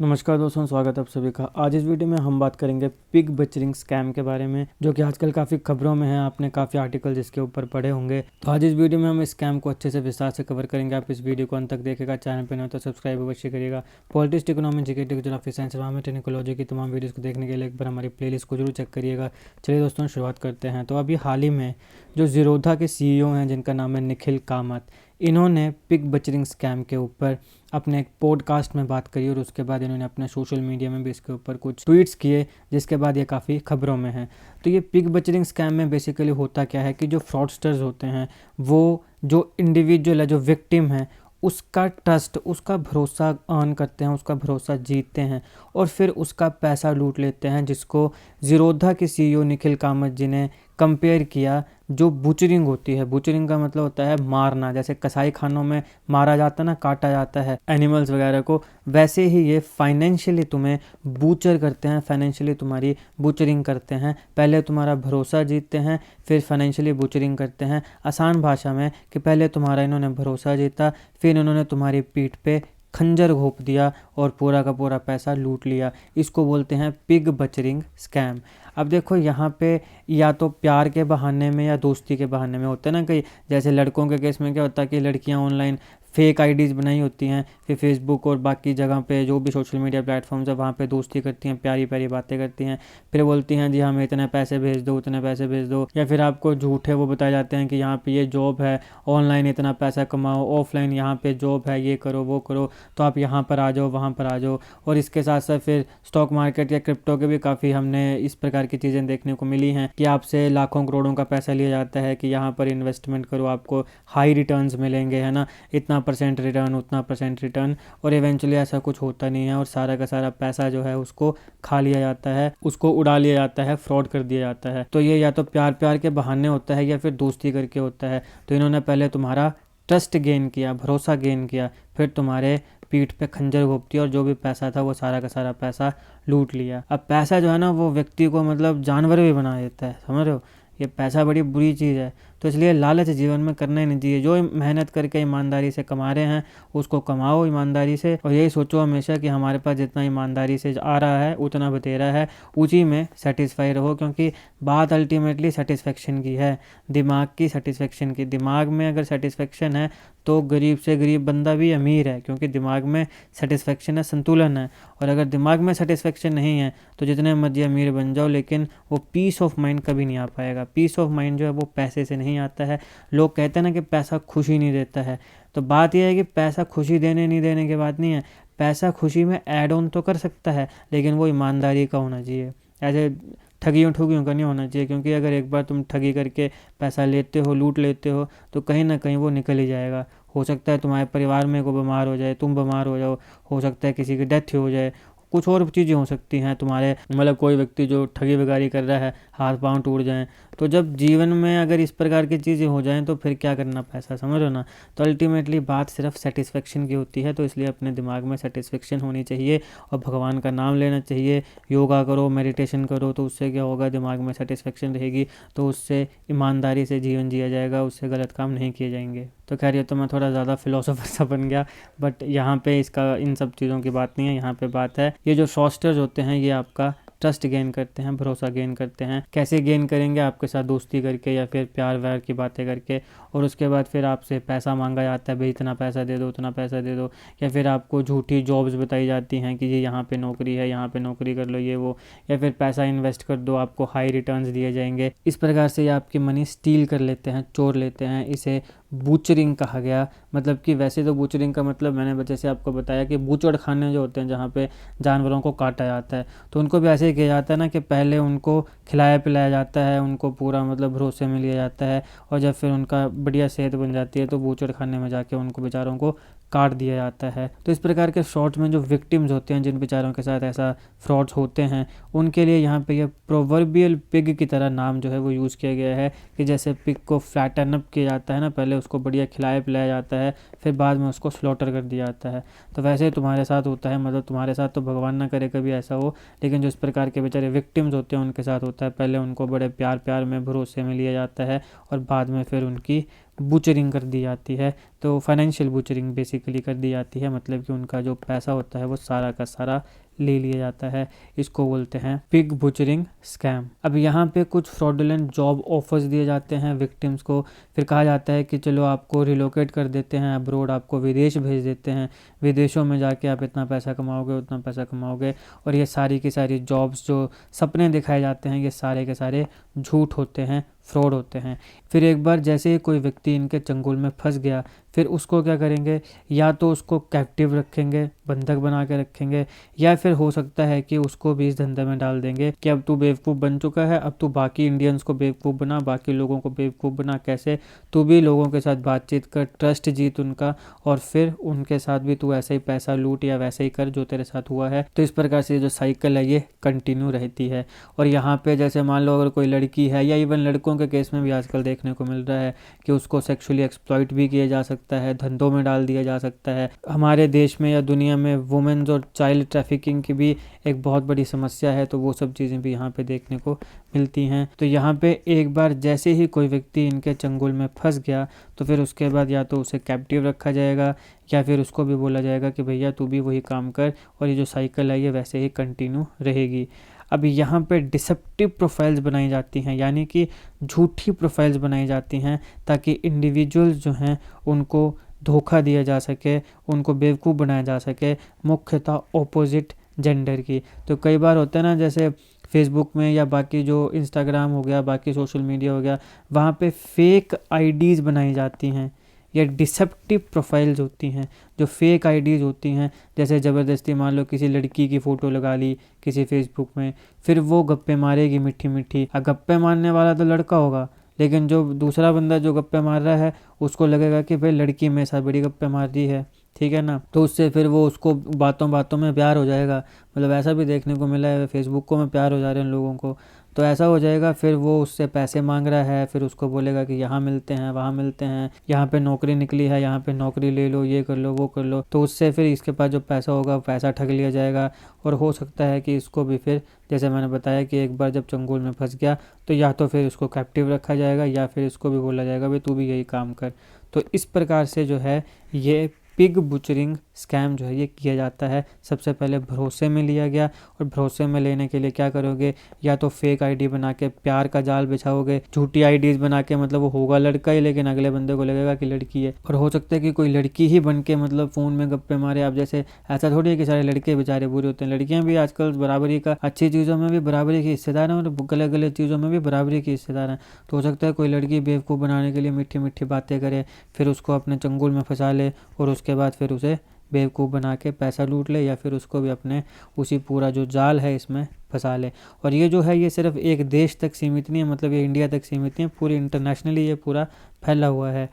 नमस्कार दोस्तों, स्वागत है आप सभी का। आज इस वीडियो में हम बात करेंगे पिग बचरिंग स्कैम के बारे में, जो कि आजकल काफ़ी खबरों में है। आपने काफ़ी आर्टिकल जिसके ऊपर पढ़े होंगे। तो आज इस वीडियो में हम इस स्कैम को अच्छे से विस्तार से कवर करेंगे। आप इस वीडियो को अंत तक देखेगा। चैनल पर न हो तो सब्सक्राइब अवश्य करिएगा। Politics, economy, GK, geography, science, environment, technology की तमाम वीडियोज़ को देखने के लिए एक बार हमारी प्लेलिस्ट को जरूर चेक करिएगा। चलिए दोस्तों, शुरुआत करते हैं। तो अभी हाल ही में जो ज़ीरोधा के सीईओ हैं, जिनका नाम है निखिल कामत, इन्होंने पिग बचरिंग स्कैम के ऊपर अपने एक पॉडकास्ट में बात करी और उसके बाद इन्होंने अपने सोशल मीडिया में भी इसके ऊपर कुछ ट्वीट्स किए, जिसके बाद ये काफ़ी खबरों में है। तो ये पिग बचरिंग स्कैम में बेसिकली होता क्या है कि जो फ्रॉडस्टर्स होते हैं वो जो इंडिविजुअल है, जो विक्टिम है, उसका ट्रस्ट, उसका भरोसा अर्न करते हैं, उसका भरोसा जीतते हैं और फिर उसका पैसा लूट लेते हैं, जिसको ज़ीरोधा के सीईओ निखिल कामत जी ने कंपेयर किया जो बुचरिंग होती है। बुचरिंग का मतलब होता है मारना, जैसे कसाई खानों में मारा जाता है ना, काटा जाता है एनिमल्स वगैरह को, वैसे ही ये फाइनेंशियली तुम्हें बूचर करते हैं, फाइनेंशियली तुम्हारी बुचरिंग करते हैं। पहले तुम्हारा भरोसा जीतते हैं, फिर फाइनेंशियली बुचरिंग करते हैं। आसान भाषा में कि पहले तुम्हारा इन्होंने भरोसा जीता, फिर इन्होंने तुम्हारी पीठ पे खंजर घोंप दिया और पूरा का पूरा पैसा लूट लिया। इसको बोलते हैं पिग बचरिंग स्कैम। अब देखो, यहाँ पे या तो प्यार के बहाने में या दोस्ती के बहाने में होता है ना, कई जैसे लड़कों के केस में क्या होता है कि लड़कियाँ ऑनलाइन फेक आईडीज़ बनाई होती हैं, फिर फेसबुक और बाकी जगह पे जो भी सोशल मीडिया प्लेटफॉर्म्स है वहाँ पे दोस्ती करती हैं, प्यारी प्यारी बातें करती हैं, फिर बोलती हैं जी हमें इतने पैसे भेज दो, उतने पैसे भेज दो। या फिर आपको झूठे वो बताए जाते हैं कि यहाँ पे ये जॉब है, ऑनलाइन इतना पैसा कमाओ, ऑफलाइन यहाँ पे जॉब है, ये करो वो करो, तो आप यहाँ पर आ जाओ, वहाँ पर आ जाओ। और इसके साथ साथ फिर स्टॉक मार्केट या क्रिप्टो के भी काफ़ी हमने इस प्रकार की चीज़ें देखने को मिली हैं कि आपसे लाखों करोड़ों का पैसा लिया जाता है कि यहाँ पर इन्वेस्टमेंट करो, आपको हाई रिटर्न्स मिलेंगे, है ना, इतना परसेंट रिटर्न, उतना परसेंट रिटर्न। और इवेंचुअली ऐसा कुछ होता नहीं है और सारा का सारा पैसा जो है उसको खा लिया जाता है, उसको उड़ा लिया जाता है, फ्रॉड कर दिया जाता है। तो ये या तो प्यार प्यार के बहाने होता है या फिर दोस्ती करके होता है। तो इन्होंने पहले तुम्हारा ट्रस्ट गेन किया, भरोसा गेन किया, फिर तुम्हारे पीठ पे खंजर घोंप दिया और जो भी पैसा था वो सारा का सारा पैसा लूट लिया। अब पैसा जो है ना वो व्यक्ति को मतलब जानवर भी बना देता है, समझ रहे हो। ये पैसा बड़ी बुरी चीज़ है, तो इसलिए लालच जीवन में करना ही नहीं चाहिए। जो मेहनत करके ईमानदारी से कमा रहे हैं उसको कमाओ ईमानदारी से, और यही सोचो हमेशा कि हमारे पास जितना ईमानदारी से आ रहा है उतना बतेरा है, उसी में सेटिस्फाई रहो। क्योंकि बात अल्टीमेटली सेटिस्फेक्शन की है, दिमाग की सेटिस्फेक्शन की। दिमाग में अगर सेटिस्फेक्शन है तो गरीब से गरीब बंदा भी अमीर है, क्योंकि दिमाग में सेटिस्फेक्शन है, संतुलन है। और अगर दिमाग में सेटिस्फेक्शन नहीं है तो जितने मर्जी अमीर बन जाओ, लेकिन वो पीस ऑफ माइंड कभी नहीं आ पाएगा। पीस ऑफ माइंड जो है वो पैसे से नहीं आता है। लोग कहते हैं ना कि पैसा खुशी नहीं देता है, तो बात यह है कि पैसा खुशी देने नहीं देने की बात नहीं है। पैसा खुशी में ऐड ऑन तो कर सकता है, लेकिन वो ईमानदारी का होना चाहिए, ऐसे ठगियों ठुगियों का नहीं होना चाहिए। क्योंकि अगर एक बार तुम ठगी करके पैसा लेते हो, लूट लेते हो, तो कहीं ना कहीं वो निकल ही जाएगा। हो सकता है तुम्हारे परिवार में कोई बीमार हो जाए, तुम बीमार हो जाओ, हो सकता है किसी की डेथ हो जाए, कुछ और चीज़ें हो सकती हैं तुम्हारे, मतलब कोई व्यक्ति जो ठगी वगारी कर रहा है हाथ पांव टूट जाएं। तो जब जीवन में अगर इस प्रकार की चीज़ें हो जाएं तो फिर क्या करना पैसा, समझ लो ना। तो अल्टीमेटली बात सिर्फ सेटिस्फेक्शन की होती है। तो इसलिए अपने दिमाग में सेटिस्फेक्शन होनी चाहिए और भगवान का नाम लेना चाहिए। योगा करो, मेडिटेशन करो, तो उससे क्या होगा, दिमाग में सेटिस्फेक्शन रहेगी, तो उससे ईमानदारी से जीवन जिया जाएगा, उससे गलत काम नहीं किए जाएंगे। तो खैर ये तो मैं थोड़ा ज़्यादा फिलोसोफर सा बन गया, बट यहाँ पे इसका इन सब चीज़ों की बात नहीं है। यहाँ पे बात है ये जो फ्रॉडस्टर्स होते हैं ये आपका ट्रस्ट गेन करते हैं, भरोसा गेन करते हैं। कैसे गेन करेंगे, आपके साथ दोस्ती करके या फिर प्यार व्यार की बातें करके, और उसके बाद फिर आपसे पैसा मांगा जाता है, भाई इतना पैसा दे दो, उतना पैसा दे दो। या फिर आपको झूठी जॉब्स बताई जाती हैं कि ये यहाँ पे नौकरी है, यहाँ पे नौकरी कर लो, ये वो। या फिर पैसा इन्वेस्ट कर दो, आपको हाई रिटर्न्स दिए जाएंगे। इस प्रकार से ये आपकी मनी स्टील कर लेते हैं, चोर लेते हैं। इसे बूचरिंग कहा गया। मतलब कि वैसे तो बूचरिंग का मतलब मैंने जैसे आपको बताया कि बूचड़ खाने जो होते हैं जहाँ पे जानवरों को काटा जाता है, तो उनको भी ऐसे ही किया जाता है ना कि पहले उनको खिलाया पिलाया जाता है, उनको पूरा मतलब भरोसे में लिया जाता है, और जब फिर उनका बढ़िया सेहत बन जाती है तो बूचड़ खाने में जाके उनको बेचारों को काट दिया जाता है। तो इस प्रकार के फ्रॉड्स में जो विक्टिम्स होते हैं, जिन बेचारों के साथ ऐसा फ्रॉड्स होते हैं, उनके लिए यहाँ पे ये प्रोवर्बियल पिग की तरह नाम जो है वो यूज़ किया गया है कि जैसे पिग को फ्लैटन अप किया जाता है ना, पहले उसको बढ़िया खिलाया पिलाया जाता है, फिर बाद में उसको स्लॉटर कर दिया जाता है। तो वैसे ही तुम्हारे साथ होता है, मतलब तुम्हारे साथ तो भगवान ना करे कभी ऐसा हो, लेकिन जो इस प्रकार के बेचारे विक्टिम्स होते हैं उनके साथ होता है। पहले उनको बड़े प्यार प्यार में भरोसे में लिया जाता है और बाद में फिर उनकी बूचरिंग कर दी जाती है। तो फाइनेंशियल बूचरिंग बेसिकली कर दी जाती है, मतलब कि उनका जो पैसा होता है वो सारा का सारा ले लिया जाता है। इसको बोलते हैं पिग बुचरिंग स्कैम। अब यहाँ पे कुछ फ्रॉडुलेंट जॉब ऑफर्स दिए जाते हैं विक्टिम्स को। फिर कहा जाता है कि चलो आपको रिलोकेट कर देते हैं अब्रोड, आपको विदेश भेज देते हैं, विदेशों में जाके आप इतना पैसा कमाओगे, उतना पैसा कमाओगे। और ये सारी की सारी जॉब्स जो सपने दिखाए जाते हैं, ये सारे के सारे झूठ होते हैं, फ्रॉड होते हैं। फिर एक बार जैसे ही कोई व्यक्ति इनके चंगुल में फंस गया, फिर उसको क्या करेंगे, या तो उसको कैप्टिव रखेंगे, बंधक बना के रखेंगे, या फिर हो सकता है कि उसको भी इस धंधे में डाल देंगे कि अब तू बेवकूफ़ बन चुका है, अब तू बाकी इंडियंस को बेवकूफ़ बना, बाकी लोगों को बेवकूफ़ बना। कैसे? तू भी लोगों के साथ बातचीत कर, ट्रस्ट जीत उनका, और फिर उनके साथ भी तू ऐसे ही पैसा लूट या वैसे ही कर जो तेरे साथ हुआ है। तो इस प्रकार से जो साइकिल है ये कंटिन्यू रहती है। और यहाँ पे जैसे मान लो अगर कोई लड़की है, या इवन लड़कों के केस में भी आजकल देखने को मिल रहा है कि उसको सेक्सुअली एक्सप्लॉइट भी किया जा सकता है, धंधों में डाल दिया जा सकता है। हमारे देश में या दुनिया में वुमेन्स और चाइल्ड ट्रैफिकिंग की भी एक बहुत बड़ी समस्या है, तो वो सब चीज़ें भी यहाँ पे देखने को मिलती हैं। तो यहाँ पे एक बार जैसे ही कोई व्यक्ति इनके चंगुल में फंस गया, तो फिर उसके बाद या तो उसे कैप्टिव रखा जाएगा, या फिर उसको भी बोला जाएगा कि भैया तू भी वही काम कर, और ये जो साइकिल है ये वैसे ही कंटिन्यू रहेगी। अब यहाँ पे डिसेप्टिव प्रोफाइल्स बनाई जाती हैं, यानी कि झूठी प्रोफाइल्स बनाई जाती हैं, ताकि इंडिविजुअल्स जो हैं उनको धोखा दिया जा सके, उनको बेवकूफ़ बनाया जा सके, मुख्यतः ऑपोजिट जेंडर की। तो कई बार होता है ना, जैसे फेसबुक में या बाकी जो इंस्टाग्राम हो गया, बाकी सोशल मीडिया हो गया, वहाँ पे फेक आईडीज़ बनाई जाती हैं, या डिसेप्टिव प्रोफाइल्स होती हैं जो फेक आईडीज़ होती हैं। जैसे ज़बरदस्ती मान लो किसी लड़की की फ़ोटो लगा ली किसी फेसबुक में, फिर वो गप्पे मारेगी मीठी मीठी। गप्पे मारने वाला तो लड़का होगा, लेकिन जो दूसरा बंदा जो गप्पे मार रहा है उसको लगेगा कि भाई लड़की मेरे साथ बड़ी गप्पे मार रही है, ठीक है ना। तो उससे फिर वो उसको बातों बातों में प्यार हो जाएगा। मतलब ऐसा भी देखने को मिला है, फेसबुक में प्यार हो जा रहे हैं लोगों को। तो ऐसा हो जाएगा, फिर वो उससे पैसे मांग रहा है, फिर उसको बोलेगा कि यहाँ मिलते हैं, वहाँ मिलते हैं, यहाँ पे नौकरी निकली है, यहाँ पे नौकरी ले लो, ये कर लो, वो कर लो। तो उससे फिर इसके पास जो पैसा होगा पैसा ठग लिया जाएगा। और हो सकता है कि इसको भी फिर, जैसे मैंने बताया कि एक बार जब चंगुल में फंस गया, तो या तो फिर उसको कैप्टिव रखा जाएगा, या फिर इसको भी बोला जाएगा भाई तू भी यही काम कर। तो इस प्रकार से जो है ये पिग बुचरिंग स्कैम जो है ये किया जाता है। सबसे पहले भरोसे में लिया गया, और भरोसे में लेने के लिए क्या करोगे, या तो फेक आईडी बना के प्यार का जाल बिछाओगे, झूठी आईडीज बना के, मतलब वो होगा लड़का ही लेकिन अगले बंदे को लगेगा कि लड़की है। और हो सकता है कि कोई लड़की ही बन के मतलब फ़ोन में गप्पे मारे आप जैसे। ऐसा थोड़ी है कि सारे लड़के बेचारे बुरे होते हैं, लड़कियाँ भी आजकल बराबरी का, अच्छी चीज़ों में भी बराबरी की हिस्सेदार हैं और गलत गलत चीज़ों में भी बराबरी की हिस्सेदार हैं। तो हो सकता है कोई लड़की बेवकूफ़ बनाने के लिए मीठी मीठी बातें करे, फिर उसको अपने चंगुल में फंसा ले, और उसके बाद फिर उसे बेवकूफ़ बना के पैसा लूट ले, या फिर उसको भी अपने उसी पूरा जो जाल है इसमें फंसा ले। और ये जो है ये सिर्फ एक देश तक सीमित नहीं है, मतलब ये इंडिया तक सीमित नहीं है, पूरी इंटरनेशनली ये पूरा फैला हुआ है।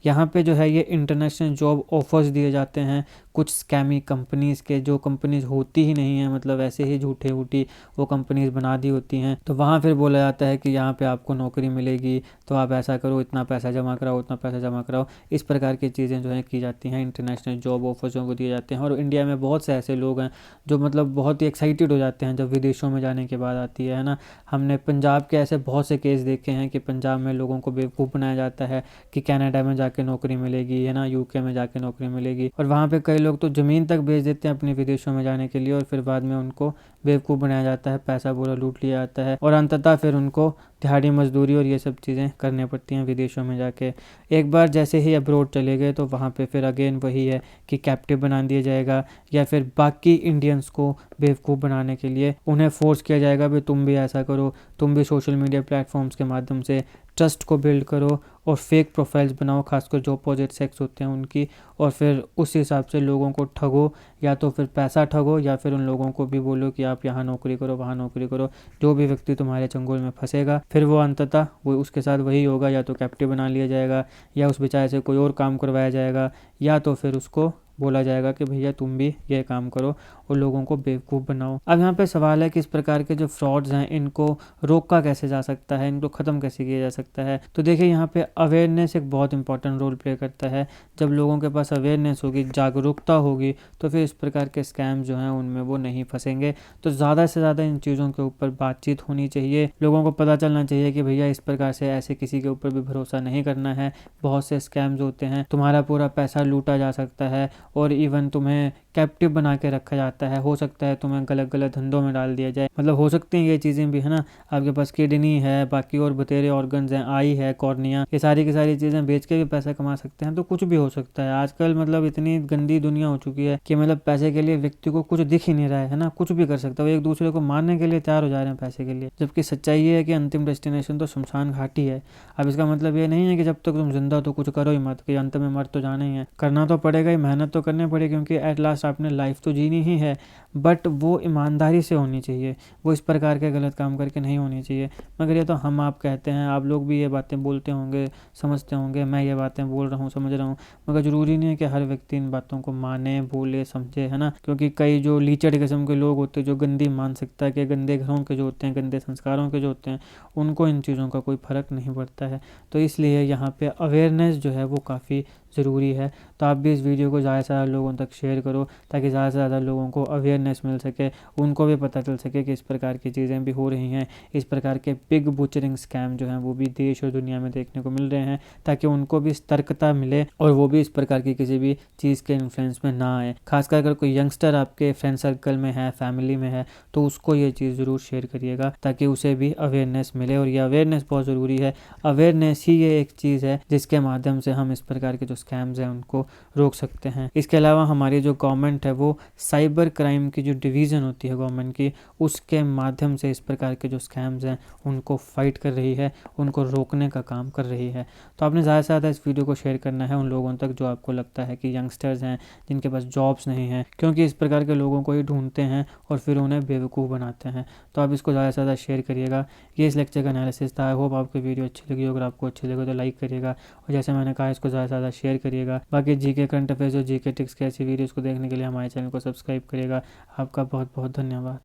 यहाँ पे जो है ये इंटरनेशनल जॉब ऑफर्स दिए जाते हैं कुछ स्कैमी कंपनीज़ के, जो कंपनीज़ होती ही नहीं है, मतलब ऐसे ही झूठे वूठी वो कंपनीज़ बना दी होती हैं। तो वहाँ फिर बोला जाता है कि यहाँ पे आपको नौकरी मिलेगी, तो आप ऐसा करो, इतना पैसा जमा कराओ, उतना पैसा जमा कराओ। इस प्रकार की चीज़ें जो है की जाती हैं, इंटरनेशनल जॉब ऑफर्सों को दिए जाते हैं। और इंडिया में बहुत से ऐसे लोग हैं जो मतलब बहुत ही एक्साइटेड हो जाते हैं जब विदेशों में जाने के बाद आती है ना। हमने पंजाब के ऐसे बहुत से केस देखे हैं कि पंजाब में लोगों को बेवकूफ़ बनाया जाता है कि कनाडा में जाके नौकरी मिलेगी, है ना, यूके में जाके नौकरी मिलेगी। और वहाँ पे कई लोग तो ज़मीन तक बेच देते हैं अपने विदेशों में जाने के लिए, और फिर बाद में उनको बेवकूफ़ बनाया जाता है, पैसा पूरा लूट लिया जाता है, और अंततः फिर उनको दिहाड़ी मजदूरी और ये सब चीज़ें करनी पड़ती हैं विदेशों में जाके। एक बार जैसे ही अब्रोड चले गए तो वहाँ पे फिर अगेन वही है कि कैप्टिव बना दिया जाएगा, या फिर बाकी इंडियंस को बेवकूफ़ बनाने के लिए उन्हें फोर्स किया जाएगा भाई तुम भी ऐसा करो, तुम भी सोशल मीडिया प्लेटफॉर्म्स के माध्यम से ट्रस्ट को बिल्ड करो और फेक प्रोफाइल्स बनाओ, खासकर जो अपोजिट सेक्स होते हैं उनकी, और फिर उस हिसाब से लोगों को ठगो, या तो फिर पैसा ठगो, या फिर उन लोगों को भी बोलो कि आप यहाँ नौकरी करो, वहाँ नौकरी करो। जो भी व्यक्ति तुम्हारे चंगुल में फंसेगा फिर वो अंततः वो उसके साथ वही होगा, या तो कैप्टिव बना लिया जाएगा, या उस बेचारे से कोई और काम करवाया जाएगा, या तो फिर उसको बोला जाएगा कि भैया तुम भी ये काम करो। और लोगों को बेवकूफ़ बनाओ। अब यहाँ पे सवाल है कि इस प्रकार के जो फ्रॉड्स हैं इनको रोका कैसे जा सकता है, इनको ख़त्म कैसे किया जा सकता है। तो देखिए यहाँ पे अवेयरनेस एक बहुत इंपॉर्टेंट रोल प्ले करता है। जब लोगों के पास अवेयरनेस होगी, जागरूकता होगी, तो फिर इस प्रकार के स्कैम जो हैं उनमें वो नहीं फंसेंगे। तो ज़्यादा से ज़्यादा इन चीज़ों के ऊपर बातचीत होनी चाहिए, लोगों को पता चलना चाहिए कि भैया इस प्रकार से ऐसे किसी के ऊपर भी भरोसा नहीं करना है। बहुत से स्कैम्स होते हैं, तुम्हारा पूरा पैसा लूटा जा सकता है और इवन तुम्हें कैप्टिव बना के रखा जाता है। हो सकता है तुम्हें गलत गलत धंधों में डाल दिया जाए, मतलब हो सकती हैं ये चीज़ें भी, है ना। आपके पास किडनी है, बाकी और बतेरे ऑर्गन्स हैं, आई है, कॉर्निया, ये सारी की सारी चीज़ें बेच के भी पैसा कमा सकते हैं। तो कुछ भी हो सकता है आजकल, मतलब इतनी गंदी दुनिया हो चुकी है कि मतलब पैसे के लिए व्यक्ति को कुछ दिख ही नहीं रहा है ना, कुछ भी कर सकता है। वो एक दूसरे को मारने के लिए तैयार हो जा रहे हैं पैसे के लिए, जबकि सच्चाई ये है कि अंतिम डेस्टिनेशन तो शमशान घाट ही है। अब इसका मतलब ये नहीं है कि जब तक तुम जिंदा हो तो कुछ करो ही मत, कि अंत में मर तो जाना ही है, करना तो पड़ेगा ही, मेहनत तो करनी पड़ेगी, क्योंकि एट लास्ट आपने लाइफ तो जीनी ही है। बट वो ईमानदारी से होनी चाहिए, वो इस प्रकार के गलत काम करके नहीं होनी चाहिए। मगर ये तो हम आप कहते हैं, आप लोग भी ये बातें बोलते होंगे, समझते होंगे, मैं ये बातें बोल रहा हूँ, समझ रहा हूँ, मगर ज़रूरी नहीं है कि हर व्यक्ति इन बातों को माने, बोले, समझे, है ना। क्योंकि कई जो लीचड़ किस्म के लोग होते हैं, जो गंदी मानसिकता के, गंदे घरों के जो होते हैं, गंदे संस्कारों के जो होते हैं, उनको इन चीज़ों का कोई फ़र्क नहीं पड़ता है। तो इसलिए यहाँ पे अवेयरनेस जो है वो काफ़ी ज़रूरी है। तो आप भी इस वीडियो को ज़्यादा से ज़्यादा लोगों तक शेयर करो, ताकि ज़्यादा से ज़्यादा लोगों को अवेयरनेस मिल सके, उनको भी पता चल सके कि इस प्रकार की चीज़ें भी हो रही हैं। इस प्रकार के पिग बुचरिंग स्कैम जो हैं वो भी देश और दुनिया में देखने को मिल रहे हैं, ताकि उनको भी सतर्कता मिले और वो भी इस प्रकार की किसी भी चीज़ के इन्फ्लुएंस में ना आए। खासकर अगर कोई यंगस्टर आपके फ्रेंड सर्कल में है, फैमिली में है, तो उसको ये चीज़ ज़रूर शेयर करिएगा, ताकि उसे भी अवेयरनेस मिले। और ये अवेयरनेस बहुत ज़रूरी है। अवेयरनेस ही ये एक चीज़ है जिसके माध्यम से हम इस प्रकार के जो स्कैम्स हैं उनको रोक सकते हैं। इसके अलावा हमारी जो गवर्नमेंट है वो साइबर क्राइम की जो डिवीज़न होती है गवर्नमेंट की, उसके माध्यम से इस प्रकार के जो स्कैम्स हैं उनको फाइट कर रही है, उनको रोकने का काम कर रही है। तो आपने ज़्यादा से ज़्यादा इस वीडियो को शेयर करना है उन लोगों तक जो आपको लगता है कि यंगस्टर्स हैं, जिनके पास जॉब्स नहीं हैं, क्योंकि इस प्रकार के लोगों को ही ढूंढते हैं और फिर उन्हें बेवकूफ़ बनाते हैं। तो आप इसको ज़्यादा से ज़्यादा शेयर करिएगा। ये इस लेक्चर का एनालिसिस था। आई होप आपको वीडियो अच्छी लगी। अगर आपको अच्छी लगे तो लाइक करिएगा, और जैसे मैंने कहा इसको ज़्यादा से ज़्यादा शेयर करिएगा। बाकी जीके करंट अफेयर्स और जीके टिक्स के ऐसी वीडियोज़ को देखने के लिए हमारे चैनल को सब्सक्राइब करिएगा। आपका बहुत बहुत धन्यवाद।